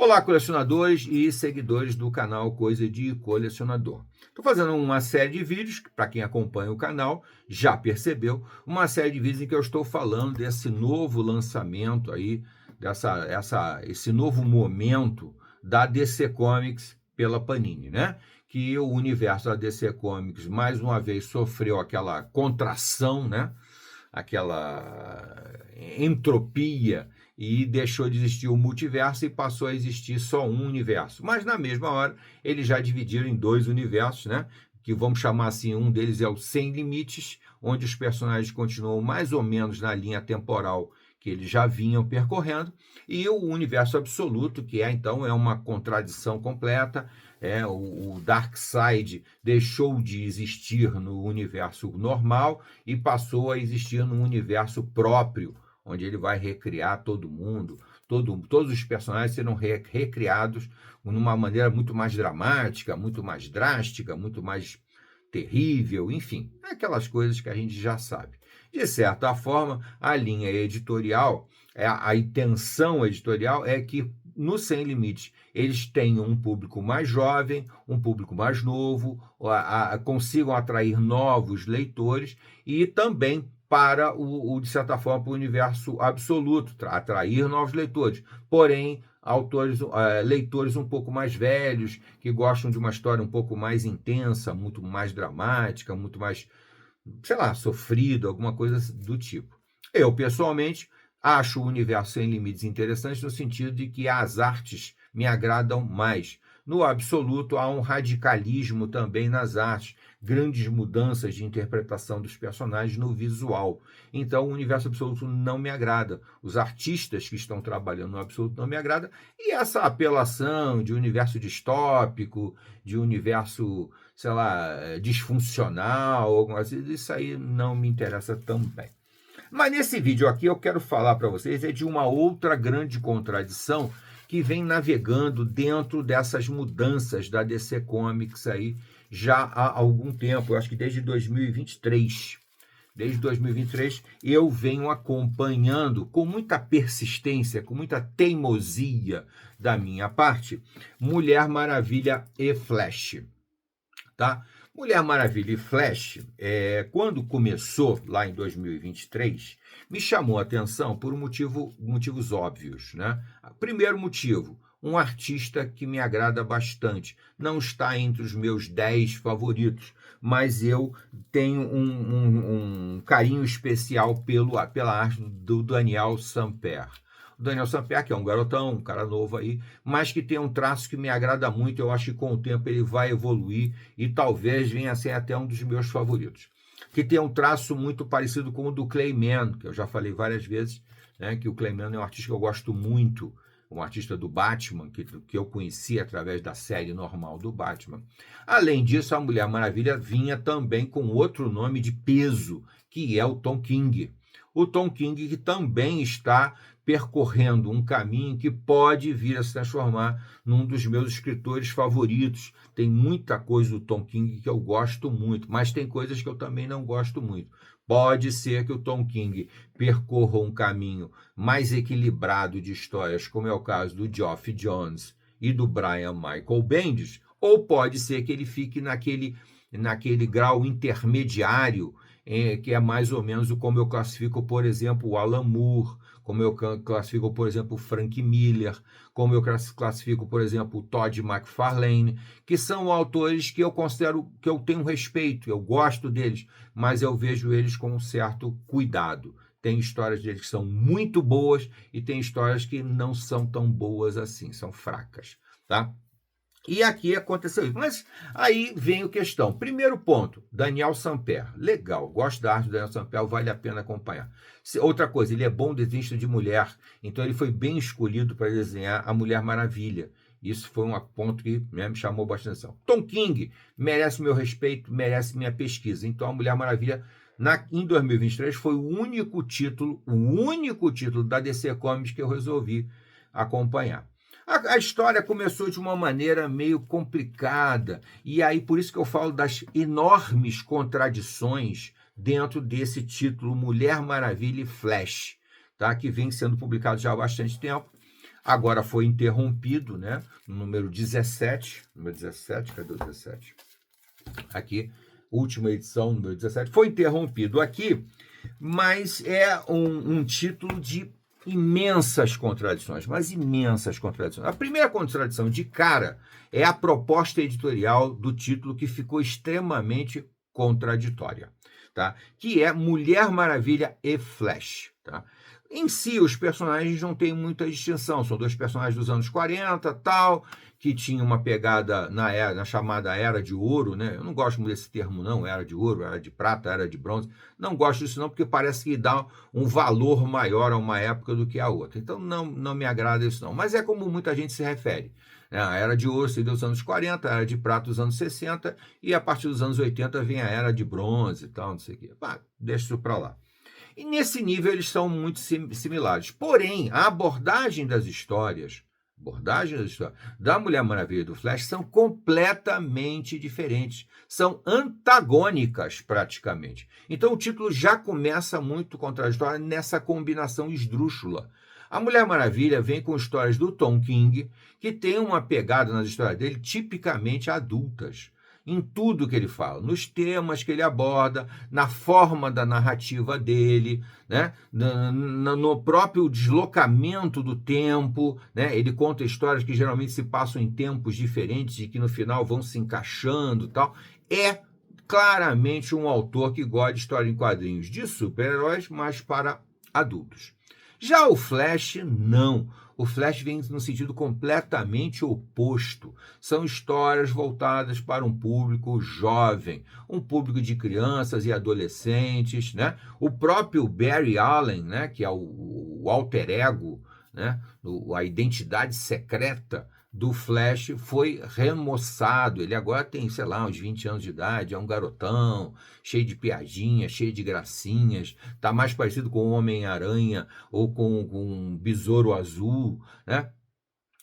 Olá, colecionadores e seguidores do canal Coisa de Colecionador. Estou fazendo uma série de vídeos, que para quem acompanha o canal já percebeu, uma série de vídeos em que eu estou falando desse novo lançamento aí, esse novo momento da DC Comics pela Panini, né? Que o universo da DC Comics mais uma vez sofreu aquela contração, né? Aquela entropia e deixou de existir o multiverso e passou a existir só um universo. Mas na mesma hora, eles já dividiram em dois universos, né? Que vamos chamar assim, um deles é o Sem Limites, onde os personagens continuam mais ou menos na linha temporal que eles já vinham percorrendo, e o universo absoluto, que então é uma contradição completa. O Darkseid deixou de existir no universo normal e passou a existir num universo próprio, onde ele vai recriar todo mundo, todos os personagens serão recriados de uma maneira muito mais dramática, muito mais drástica, muito mais terrível, enfim, aquelas coisas que a gente já sabe. De certa forma, a linha editorial, a intenção editorial é que no Sem Limites eles tenham um público mais jovem, um público mais novo, consigam atrair novos leitores e também para de certa forma, para o universo absoluto, atrair novos leitores. Porém, leitores um pouco mais velhos, que gostam de uma história um pouco mais intensa, muito mais dramática, muito mais, sei lá, sofrido, alguma coisa do tipo. Eu, pessoalmente, acho o universo Sem Limites interessante no sentido de que as artes me agradam mais. No absoluto, há um radicalismo também nas artes, grandes mudanças de interpretação dos personagens no visual. Então, o universo absoluto não me agrada. Os artistas que estão trabalhando no absoluto não me agrada. E essa apelação de universo distópico, de universo, sei lá, disfuncional, alguma coisa, isso aí não me interessa também. Mas nesse vídeo aqui eu quero falar para vocês de uma outra grande contradição que vem navegando dentro dessas mudanças da DC Comics aí já há algum tempo, eu acho que desde 2023. Desde 2023 eu venho acompanhando com muita persistência, com muita teimosia da minha parte, Mulher Maravilha e Flash, tá? Mulher Maravilha e Flash, quando começou lá em 2023, me chamou a atenção por motivos óbvios, né? Primeiro motivo, um artista que me agrada bastante. Não está entre os meus 10 favoritos, mas eu tenho um carinho especial pela arte do Daniel Sampere. O Daniel Sampere, que é um garotão, um cara novo aí, mas que tem um traço que me agrada muito. Eu acho que com o tempo ele vai evoluir e talvez venha a ser até um dos meus favoritos. Que tem um traço muito parecido com o do Clayman, que eu já falei várias vezes, né, que o Clayman é um artista que eu gosto muito, um artista do Batman, que eu conheci através da série normal do Batman. Além disso, a Mulher Maravilha vinha também com outro nome de peso, que é o Tom King. O Tom King, que também está percorrendo um caminho que pode vir a se transformar num dos meus escritores favoritos. Tem muita coisa do Tom King que eu gosto muito, mas tem coisas que eu também não gosto muito. Pode ser que o Tom King percorra um caminho mais equilibrado de histórias, como é o caso do Geoff Johns e do Brian Michael Bendis, ou pode ser que ele fique naquele grau intermediário, que é mais ou menos como eu classifico, por exemplo, o Alan Moore, como eu classifico, por exemplo, o Frank Miller, como eu classifico, por exemplo, o Todd McFarlane, que são autores que eu considero, que eu tenho respeito, eu gosto deles, mas eu vejo eles com um certo cuidado. Tem histórias deles que são muito boas e tem histórias que não são tão boas assim, são fracas, tá? E aqui aconteceu isso. Mas aí vem a questão. Primeiro ponto, Daniel Sampere. Legal, gosto da arte do Daniel Sampere, vale a pena acompanhar. Outra coisa, ele é bom desenhista de mulher, então ele foi bem escolhido para desenhar a Mulher Maravilha. Isso foi um ponto que me chamou bastante atenção. Tom King merece meu respeito, merece minha pesquisa. Então a Mulher Maravilha, em 2023, foi o único título da DC Comics que eu resolvi acompanhar. A história começou de uma maneira meio complicada, e aí por isso que eu falo das enormes contradições dentro desse título Mulher Maravilha e Flash, tá? Que vem sendo publicado já há bastante tempo. agora foi interrompido, né? No número 17, cadê o 17? Aqui, última edição, número 17, foi interrompido aqui, mas é um título de imensas contradições, mas imensas contradições. A primeira contradição de cara é a proposta editorial do título, que ficou extremamente contraditória, tá? Que é Mulher Maravilha e Flash, tá? Em si, os personagens não têm muita distinção, são dois personagens dos anos 40, tal, que tinham uma pegada na chamada Era de Ouro, né? Eu não gosto muito desse termo, não, Era de Ouro, Era de Prata, Era de Bronze. Não gosto disso, não, porque parece que dá um valor maior a uma época do que a outra. Então, não me agrada isso, não. Mas é como muita gente se refere. A Era de Ouro seria dos anos 40, a Era de Prata dos anos 60, e a partir dos anos 80 vem a Era de Bronze e tal, não sei o quê. Deixa isso para lá. E nesse nível eles são muito similares. Porém, a abordagem das histórias da Mulher Maravilha e do Flash são completamente diferentes. São antagônicas, praticamente. Então o título já começa muito contraditório nessa combinação esdrúxula. A Mulher Maravilha vem com histórias do Tom King, que tem uma pegada nas histórias dele tipicamente adultas, em tudo que ele fala, nos temas que ele aborda, na forma da narrativa dele, né? No próprio deslocamento do tempo, né? Ele conta histórias que geralmente se passam em tempos diferentes e que no final vão se encaixando e tal. É claramente um autor que gosta de história em quadrinhos de super-heróis, mas para adultos. Já o Flash, não. O Flash vem no sentido completamente oposto. São histórias voltadas para um público jovem, um público de crianças e adolescentes, né? O próprio Barry Allen, né, que é o alter ego, né, a identidade secreta do Flash, foi remoçado. Ele agora tem, sei lá, uns 20 anos de idade, é um garotão, cheio de piadinhas, cheio de gracinhas, tá mais parecido com o Homem-Aranha ou com um Besouro Azul, né?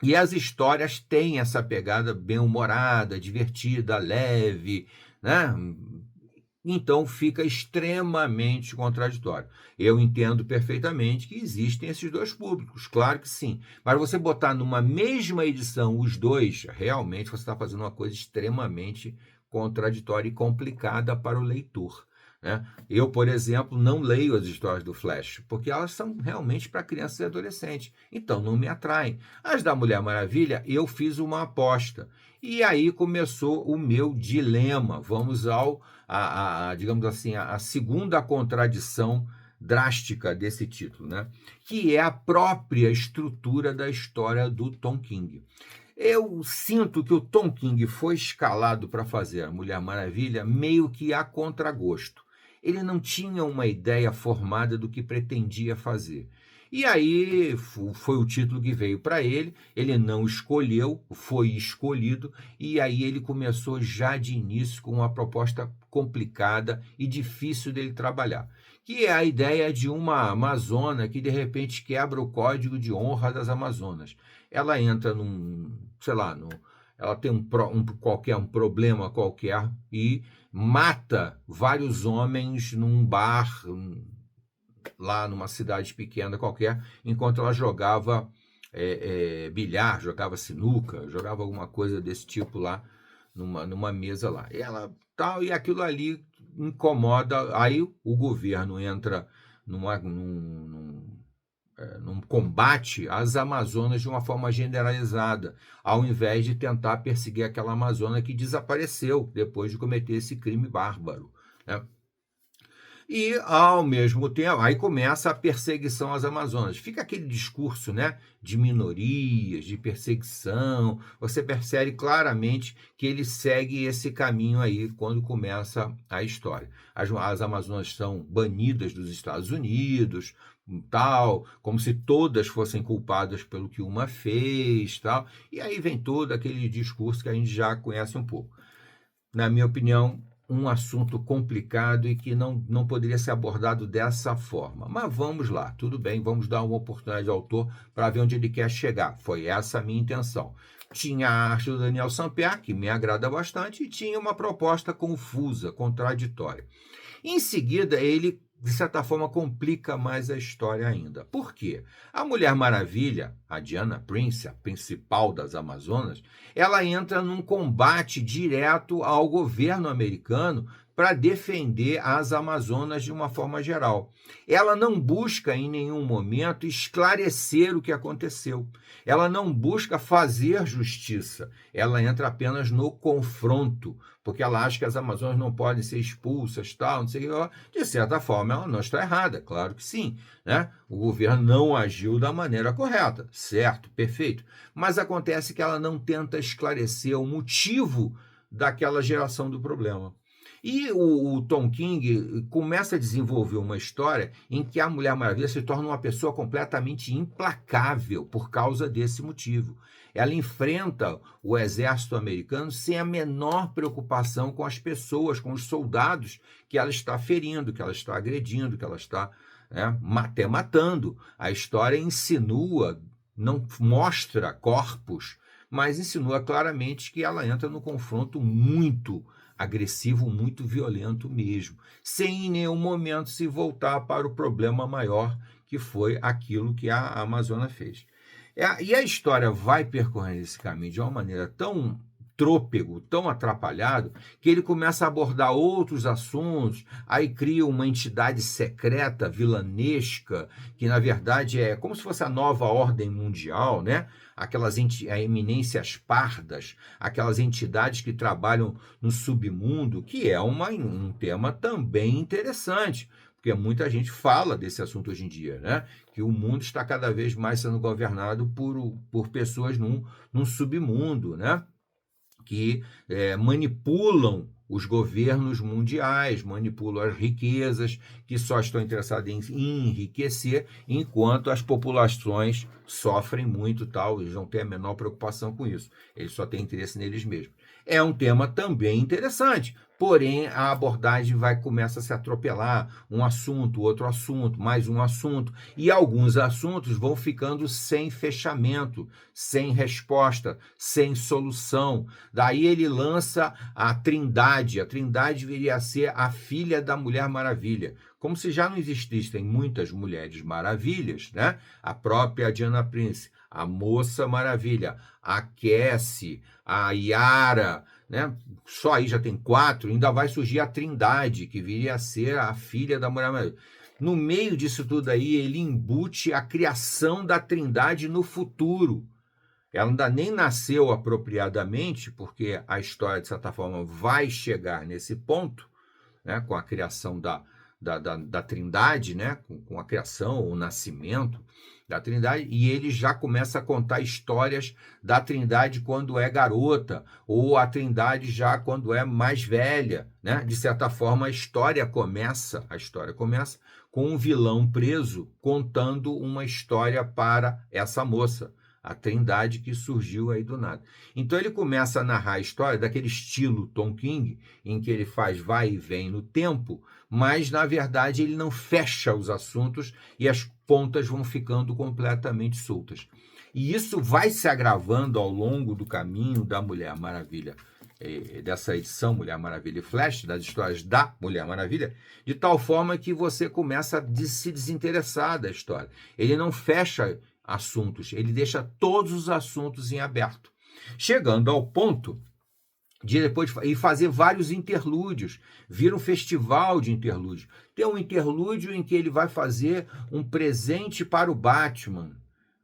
E as histórias têm essa pegada bem-humorada, divertida, leve, né? Então fica extremamente contraditório. Eu entendo perfeitamente que existem esses dois públicos, claro que sim. Mas você botar numa mesma edição os dois, realmente você está fazendo uma coisa extremamente contraditória e complicada para o leitor, né? Eu, por exemplo, não leio as histórias do Flash, porque elas são realmente para crianças e adolescentes, então não me atraem. As da Mulher Maravilha, eu fiz uma aposta. E aí começou o meu dilema. Vamos digamos assim, a segunda contradição drástica desse título, né? Que é a própria estrutura da história do Tom King. Eu sinto que o Tom King foi escalado para fazer a Mulher Maravilha meio que a contragosto. Ele não tinha uma ideia formada do que pretendia fazer. E aí foi o título que veio para ele não escolheu, foi escolhido, e aí ele começou já de início com uma proposta complicada e difícil dele trabalhar, que é a ideia de uma amazona que de repente quebra o código de honra das amazonas. Ela entra ela tem um problema qualquer e mata vários homens num bar lá numa cidade pequena qualquer, enquanto ela jogava bilhar, jogava sinuca, jogava alguma coisa desse tipo lá numa mesa lá. E aquilo ali incomoda. Aí o governo entra num combate às Amazonas de uma forma generalizada, ao invés de tentar perseguir aquela Amazona que desapareceu depois de cometer esse crime bárbaro, né? E, ao mesmo tempo, aí começa a perseguição às Amazonas. Fica aquele discurso, né, de minorias, de perseguição. Você percebe claramente que ele segue esse caminho aí quando começa a história. As Amazonas são banidas dos Estados Unidos, tal, como se todas fossem culpadas pelo que uma fez, tal. E aí vem todo aquele discurso que a gente já conhece um pouco. Na minha opinião, um assunto complicado e que não poderia ser abordado dessa forma. Mas vamos lá, tudo bem, vamos dar uma oportunidade ao autor para ver onde ele quer chegar. Foi essa a minha intenção. Tinha a arte do Daniel Sampere, que me agrada bastante, e tinha uma proposta confusa, contraditória. Em seguida, ele de certa forma, complica mais a história ainda. Por quê? A Mulher Maravilha, a Diana Prince, a principal das Amazonas, ela entra num combate direto ao governo americano para defender as Amazonas de uma forma geral. Ela não busca em nenhum momento esclarecer o que aconteceu. Ela não busca fazer justiça. Ela entra apenas no confronto, porque ela acha que as Amazonas não podem ser expulsas, tal, não sei o que. De certa forma, ela não está errada, claro que sim, né? O governo não agiu da maneira correta, certo, perfeito. Mas acontece que ela não tenta esclarecer o motivo daquela geração do problema. E o Tom King começa a desenvolver uma história em que a Mulher Maravilha se torna uma pessoa completamente implacável por causa desse motivo. Ela enfrenta o exército americano sem a menor preocupação com as pessoas, com os soldados que ela está ferindo, que ela está agredindo, que ela está até matando. A história insinua, não mostra corpos, mas insinua claramente que ela entra no confronto muito agressivo, muito violento mesmo, sem em nenhum momento se voltar para o problema maior, que foi aquilo que a Amazônia fez. E a história vai percorrendo esse caminho de uma maneira tão trôpego, tão atrapalhado, que ele começa a abordar outros assuntos, aí cria uma entidade secreta, vilanesca, que na verdade é como se fosse a nova ordem mundial, né? Aquelas eminências pardas, aquelas entidades que trabalham no submundo, que é um tema também interessante, porque muita gente fala desse assunto hoje em dia, né? Que o mundo está cada vez mais sendo governado por pessoas num submundo, né? Que manipulam os governos mundiais, manipulam as riquezas, que só estão interessadas em enriquecer, enquanto as populações sofrem muito, tal, eles não têm a menor preocupação com isso, eles só têm interesse neles mesmos. É um tema também interessante, porém a abordagem começa a se atropelar, um assunto, outro assunto, mais um assunto, e alguns assuntos vão ficando sem fechamento, sem resposta, sem solução. Daí ele lança a Trindade. A Trindade viria a ser a filha da Mulher Maravilha. Como se já não existissem muitas Mulheres Maravilhas, né? A própria Diana Prince, a Moça Maravilha, a Cassie, a Yara, né? Só aí já tem 4, ainda vai surgir a Trindade, que viria a ser a filha da Mulher Maravilha. No meio disso tudo aí, ele embute a criação da Trindade no futuro. Ela ainda nem nasceu apropriadamente, porque a história, de certa forma, vai chegar nesse ponto, né, com a criação da Trindade, né, com a criação, o nascimento da Trindade, e ele já começa a contar histórias da Trindade quando é garota, ou a Trindade já quando é mais velha, né? De certa forma, a história começa com um vilão preso contando uma história para essa moça, a Trindade que surgiu aí do nada. Então ele começa a narrar a história daquele estilo Tom King, em que ele faz vai e vem no tempo, mas na verdade ele não fecha os assuntos e as pontas vão ficando completamente soltas. E isso vai se agravando ao longo do caminho da Mulher Maravilha, dessa edição Mulher Maravilha e Flash, das histórias da Mulher Maravilha, de tal forma que você começa a se desinteressar da história. Ele não fecha assuntos, ele deixa todos os assuntos em aberto, chegando ao ponto de depois fazer vários interlúdios, vira um festival de interlúdios. Tem um interlúdio em que ele vai fazer um presente para o Batman.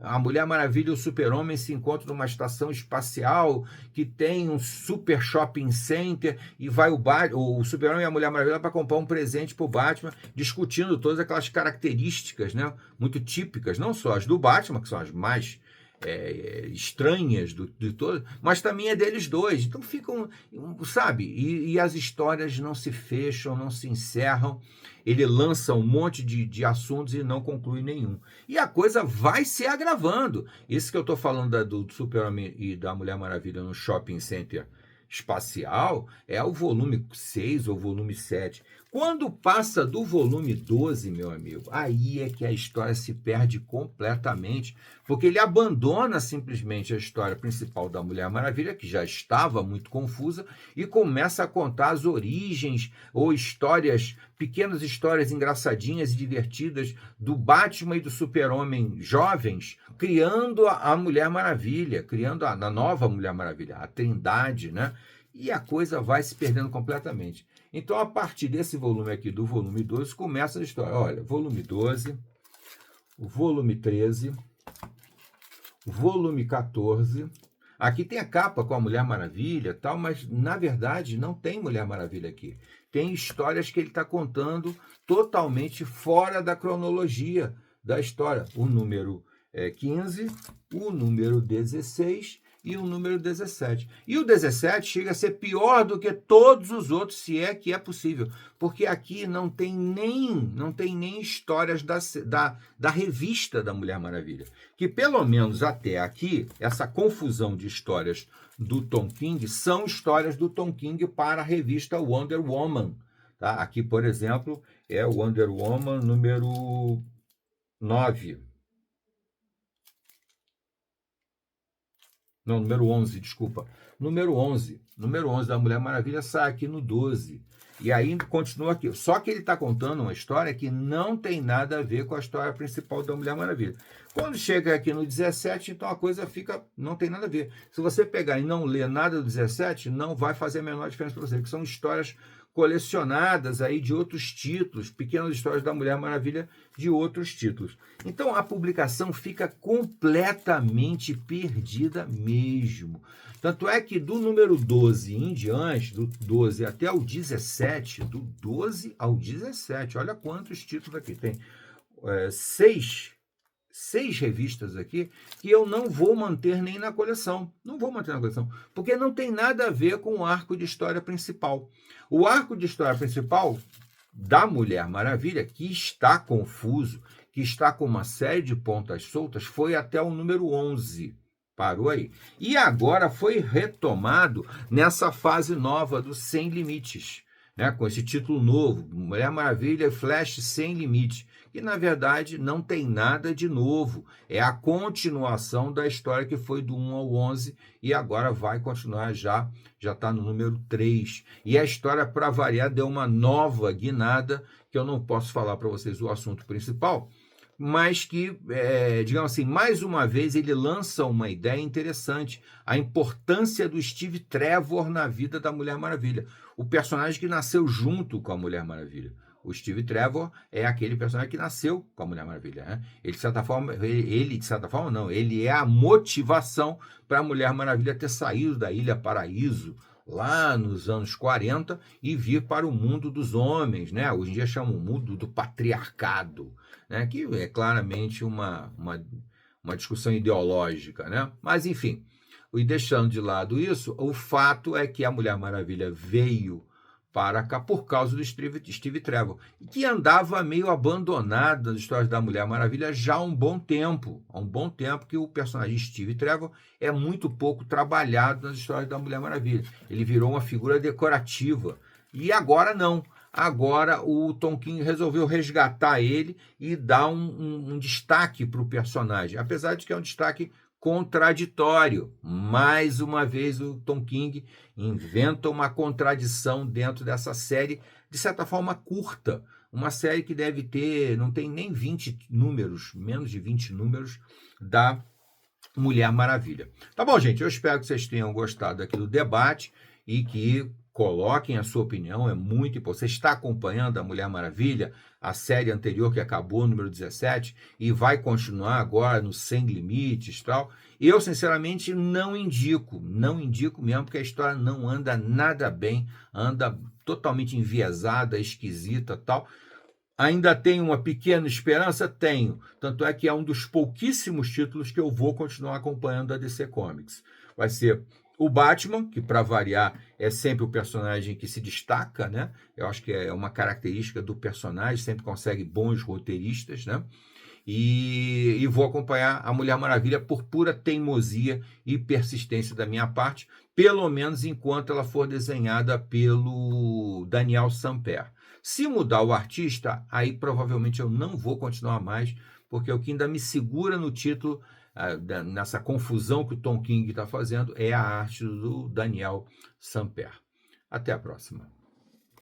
A Mulher Maravilha e o Super-Homem se encontram numa estação espacial que tem um super shopping center e vai o Super-Homem e a Mulher Maravilha para comprar um presente para o Batman, discutindo todas aquelas características, né, muito típicas, não só as do Batman, que são as mais estranhas de todas, mas também é deles dois. Então ficam, sabe, e as histórias não se fecham, não se encerram. Ele lança um monte de assuntos e não conclui nenhum. E a coisa vai se agravando. Isso que eu estou falando do Super-Homem e da Mulher Maravilha no Shopping Center espacial é o volume 6 ou volume 7. Quando passa do volume 12, meu amigo, aí é que a história se perde completamente, porque ele abandona simplesmente a história principal da Mulher Maravilha, que já estava muito confusa, e começa a contar as origens ou histórias, pequenas histórias engraçadinhas e divertidas do Batman e do Super-Homem jovens, criando a Mulher Maravilha, criando a nova Mulher Maravilha, a Trindade, né? E a coisa vai se perdendo completamente. Então, a partir desse volume aqui, do volume 12, começa a história. Olha, volume 12, volume 13, volume 14. Aqui tem a capa com a Mulher Maravilha, tal, mas na verdade não tem Mulher Maravilha aqui. Tem histórias que ele está contando totalmente fora da cronologia da história. O número 15, o número 16 e o número 17. E o 17 chega a ser pior do que todos os outros, se é que é possível, porque aqui não tem nem histórias da revista da Mulher Maravilha, que pelo menos até aqui, essa confusão de histórias do Tom King são histórias do Tom King para a revista Wonder Woman. Tá? Aqui, por exemplo, é o Wonder Woman número 9. Não, número 11, desculpa. Número 11 da Mulher Maravilha sai aqui no 12. E aí continua aqui. Só que ele está contando uma história que não tem nada a ver com a história principal da Mulher Maravilha. Quando chega aqui no 17, então a coisa não tem nada a ver. Se você pegar e não ler nada do 17, não vai fazer a menor diferença para você, que são histórias colecionadas aí de outros títulos, pequenas histórias da Mulher Maravilha de outros títulos. Então a publicação fica completamente perdida mesmo. Tanto é que do número 12 em diante, do 12 até o 17, do 12 ao 17, olha quantos títulos aqui tem. Seis revistas aqui que eu não vou manter nem na coleção. Não vou manter na coleção, porque não tem nada a ver com o arco de história principal. O arco de história principal da Mulher Maravilha, que está confuso, que está com uma série de pontas soltas, foi até o número 11. Parou aí. E agora foi retomado nessa fase nova do Sem Limites, né, com esse título novo, Mulher Maravilha e Flash Sem Limite, que na verdade não tem nada de novo, é a continuação da história que foi do 1 ao 11 e agora vai continuar, já está no número 3. E a história, para variar, deu uma nova guinada, que eu não posso falar para vocês o assunto principal, mas que, digamos assim, mais uma vez ele lança uma ideia interessante, a importância do Steve Trevor na vida da Mulher Maravilha, o personagem que nasceu junto com a Mulher Maravilha. O Steve Trevor é aquele personagem que nasceu com a Mulher Maravilha, né? Ele, de certa forma, ele é a motivação para a Mulher Maravilha ter saído da Ilha Paraíso, lá nos anos 40, e vir para o mundo dos homens, né? Hoje em dia chamam o mundo do patriarcado, né? Que é claramente uma discussão ideológica, né? Mas, enfim, e deixando de lado isso, o fato é que a Mulher Maravilha veio para cá por causa do Steve Trevor, que andava meio abandonado nas histórias da Mulher Maravilha já há um bom tempo. Há um bom tempo que o personagem Steve Trevor é muito pouco trabalhado nas histórias da Mulher Maravilha. Ele virou uma figura decorativa. E agora não. Agora o Tom King resolveu resgatar ele e dar um destaque para o personagem, apesar de que é um destaque contraditório. Mais uma vez o Tom King inventa uma contradição dentro dessa série, de certa forma curta, uma série que deve ter, não tem nem 20 números, menos de 20 números, da Mulher Maravilha. Tá bom, gente? Eu espero que vocês tenham gostado aqui do debate e que coloquem a sua opinião, é muito importante. Você está acompanhando a Mulher Maravilha, a série anterior que acabou, número 17, e vai continuar agora no Sem Limites e tal. Eu, sinceramente, não indico mesmo, porque a história não anda nada bem, anda totalmente enviesada, esquisita e tal. Ainda tenho uma pequena esperança? Tenho. Tanto é que é um dos pouquíssimos títulos que eu vou continuar acompanhando a DC Comics. Vai ser o Batman, que para variar é sempre o personagem que se destaca, né? Eu acho que é uma característica do personagem, sempre consegue bons roteiristas, né? E vou acompanhar a Mulher Maravilha por pura teimosia e persistência da minha parte, pelo menos enquanto ela for desenhada pelo Daniel Sampere. Se mudar o artista, aí provavelmente eu não vou continuar mais, porque o que ainda me segura no título, nessa confusão que o Tom King está fazendo, é a arte do Daniel Samper. Até a próxima.